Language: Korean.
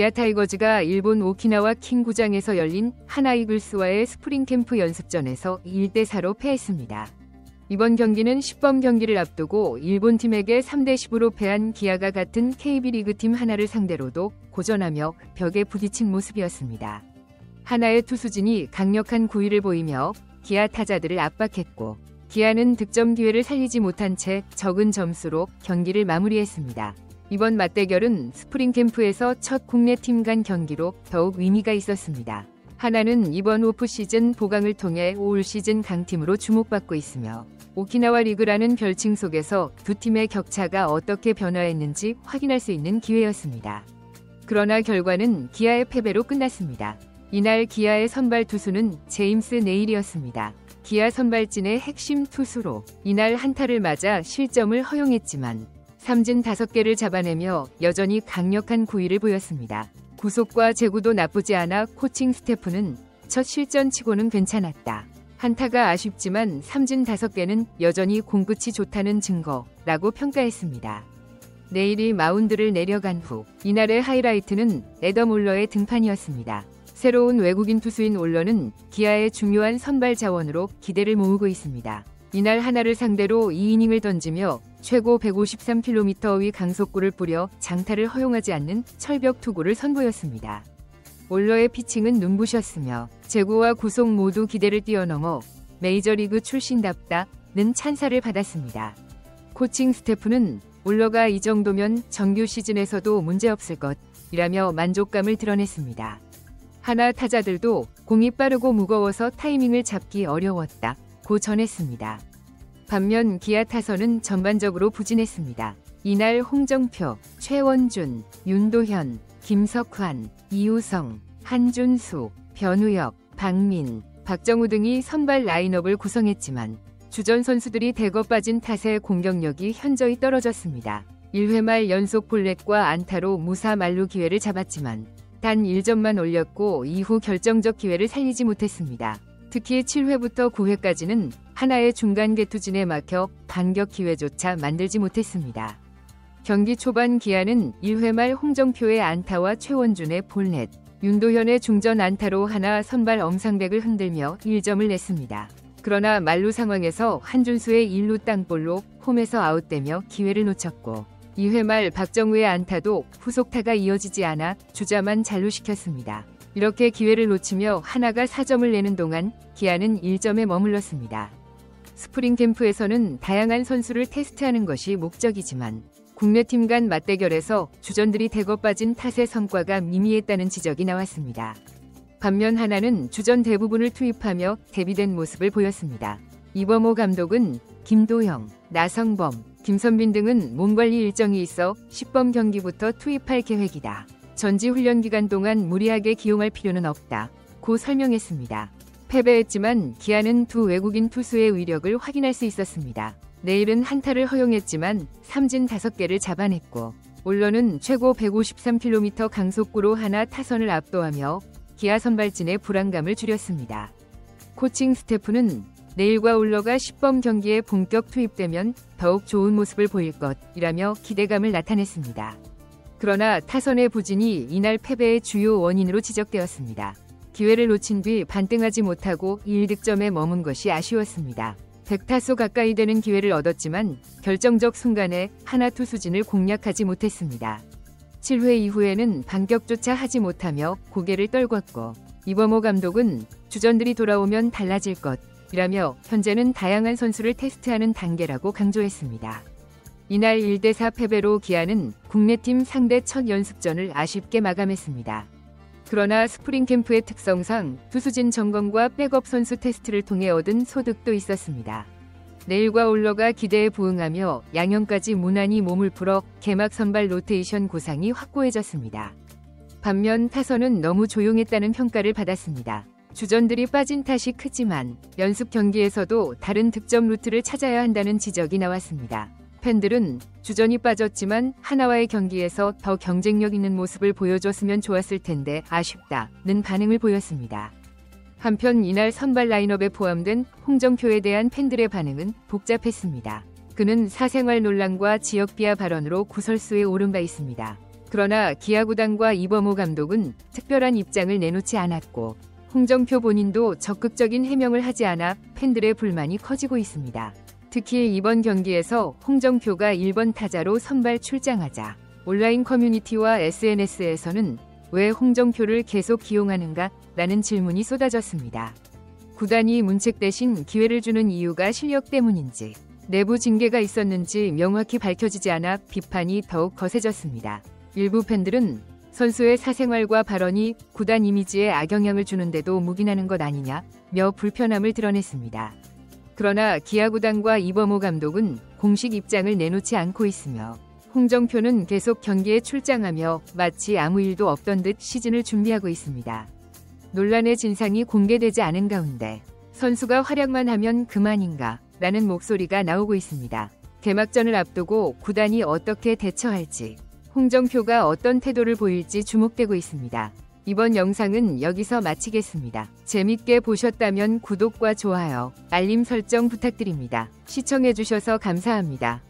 기아 타이거즈가 일본 오키나와 킹구장에서 열린 하나 이글스와의 스프링 캠프 연습전에서 1대4로 패했습니다. 이번 경기는 10번 경기를 앞두고 일본 팀에게 3대10으로 패한 기아가 같은 KB리그 팀 하나를 상대로도 고전하며 벽에 부딪힌 모습이었습니다. 하나의 투수진이 강력한 구위를 보이며 기아 타자들을 압박했고 기아는 득점 기회를 살리지 못한 채 적은 점수로 경기를 마무리했습니다. 이번 맞대결은 스프링 캠프에서 첫 국내 팀 간 경기로 더욱 의미가 있었습니다. 하나는 이번 오프 시즌 보강을 통해 올 시즌 강팀으로 주목받고 있으며 오키나와 리그라는 별칭 속에서 두 팀의 격차가 어떻게 변화했는지 확인할 수 있는 기회였습니다. 그러나 결과는 기아의 패배로 끝났습니다. 이날 기아의 선발 투수는 제임스 네일이었습니다. 기아 선발진의 핵심 투수로 이날 한타를 맞아 실점을 허용했지만 삼진 5개를 잡아내며 여전히 강력한 구위를 보였습니다. 구속과 제구도 나쁘지 않아 코칭 스태프는 첫 실전치고는 괜찮았다. 한타가 아쉽지만 삼진 5개는 여전히 공끝이 좋다는 증거라고 평가했습니다. 네일이 마운드를 내려간 후 이날의 하이라이트는 애덤 올러의 등판이었습니다. 새로운 외국인 투수인 올러는 기아의 중요한 선발 자원으로 기대를 모으고 있습니다. 이날 하나를 상대로 2이닝을 던지며 최고 153km/의 강속구를 뿌려 장타를 허용하지 않는 철벽 투구를 선보였습니다. 올러의 피칭은 눈부셨으며 제구와 구속 모두 기대를 뛰어넘어 메이저리그 출신답다는 찬사를 받았습니다. 코칭 스태프는 올러가 이 정도면 정규 시즌에서도 문제없을 것이라며 만족감을 드러냈습니다. 하나 타자들도 공이 빠르고 무거워서 타이밍을 잡기 어려웠다고 전했습니다. 반면 기아 타선은 전반적으로 부진했습니다. 이날 홍정표, 최원준, 윤도현, 김석환, 이우성, 한준수, 변우혁, 박민, 박정우 등이 선발 라인업을 구성했지만 주전 선수들이 대거 빠진 탓에 공격력이 현저히 떨어졌습니다. 1회 말 연속 볼넷과 안타로 무사 만루 기회를 잡았지만 단 1점만 올렸고 이후 결정적 기회를 살리지 못했습니다. 특히 7회부터 9회까지는 하나의 중간 개투진에 막혀 반격 기회조차 만들지 못했습니다. 경기 초반 기아는 1회 말 홍정표의 안타와 최원준의 볼넷, 윤도현의 중전 안타로 하나 선발 엄상백을 흔들며 1점을 냈습니다. 그러나 만루 상황에서 한준수의 1루 땅볼로 홈에서 아웃되며 기회를 놓쳤고 2회 말 박정우의 안타도 후속타가 이어지지 않아 주자만 잔루시켰습니다. 이렇게 기회를 놓치며 하나가 4점을 내는 동안 기아는 1점에 머물렀습니다. 스프링 캠프에서는 다양한 선수를 테스트하는 것이 목적이지만 국내 팀 간 맞대결에서 주전들이 대거 빠진 탓의 성과가 미미했다는 지적이 나왔습니다. 반면 하나는 주전 대부분을 투입하며 대비된 모습을 보였습니다. 이범호 감독은 김도영, 나성범, 김선빈 등은 몸관리 일정이 있어 10번 경기부터 투입할 계획이다. 전지훈련 기간 동안 무리하게 기용할 필요는 없다고 설명했습니다. 패배했지만 기아는 두 외국인 투수의 위력을 확인할 수 있었습니다. 내일은 한타를 허용했지만 삼진 5개를 잡아냈고 올러는 최고 153km 강속구로 하나 타선을 압도하며 기아 선발진의 불안감을 줄였습니다. 코칭 스태프는 내일과 올러가 10번 경기에 본격 투입되면 더욱 좋은 모습을 보일 것이라며 기대감을 나타냈습니다. 그러나 타선의 부진이 이날 패배의 주요 원인으로 지적되었습니다. 기회를 놓친 뒤 반등하지 못하고 1득점에 머문 것이 아쉬웠습니다. 100타수 가까이 되는 기회를 얻었지만 결정적 순간에 하나 투수진을 공략하지 못했습니다. 7회 이후에는 반격조차 하지 못하며 고개를 떨궜고 이범호 감독은 주전들이 돌아오면 달라질 것이라며 현재는 다양한 선수를 테스트하는 단계라고 강조했습니다. 이날 1대4 패배로 기아는 국내팀 상대 첫 연습전을 아쉽게 마감했습니다. 그러나 스프링 캠프의 특성상 투수진 점검과 백업 선수 테스트를 통해 얻은 소득도 있었습니다. 내일과 올러가 기대에 부응하며 양현까지 무난히 몸을 풀어 개막 선발 로테이션 구상이 확고해졌습니다. 반면 타선은 너무 조용했다는 평가를 받았습니다. 주전들이 빠진 탓이 크지만 연습 경기에서도 다른 득점 루트를 찾아야 한다는 지적이 나왔습니다. 팬들은 주전이 빠졌지만 하나와의 경기에서 더 경쟁력 있는 모습을 보여줬으면 좋았을 텐데 아쉽다는 반응을 보였습니다. 한편 이날 선발 라인업에 포함된 홍정표에 대한 팬들의 반응은 복잡했습니다. 그는 사생활 논란과 지역 비하 발언으로 구설수에 오른 바 있습니다. 그러나 기아 구단과 이범호 감독은 특별한 입장을 내놓지 않았고 홍정표 본인도 적극적인 해명을 하지 않아 팬들의 불만이 커지고 있습니다. 특히 이번 경기에서 홍정표가 1번 타자로 선발 출장하자 온라인 커뮤니티와 SNS에서는 왜 홍정표를 계속 기용하는가? 라는 질문이 쏟아졌습니다. 구단이 문책 대신 기회를 주는 이유가 실력 때문인지 내부 징계가 있었는지 명확히 밝혀지지 않아 비판이 더욱 거세졌습니다. 일부 팬들은 선수의 사생활과 발언이 구단 이미지에 악영향을 주는데도 묵인하는 것 아니냐며 불편함을 드러냈습니다. 그러나 기아 구단과 이범호 감독은 공식 입장을 내놓지 않고 있으며 홍정표는 계속 경기에 출장하며 마치 아무 일도 없던 듯 시즌을 준비하고 있습니다. 논란의 진상이 공개되지 않은 가운데 선수가 활약만 하면 그만인가? 라는 목소리가 나오고 있습니다. 개막전을 앞두고 구단이 어떻게 대처할지, 홍정표가 어떤 태도를 보일지 주목되고 있습니다. 이번 영상은 여기서 마치겠습니다. 재밌게 보셨다면 구독과 좋아요, 알림 설정 부탁드립니다. 시청해주셔서 감사합니다.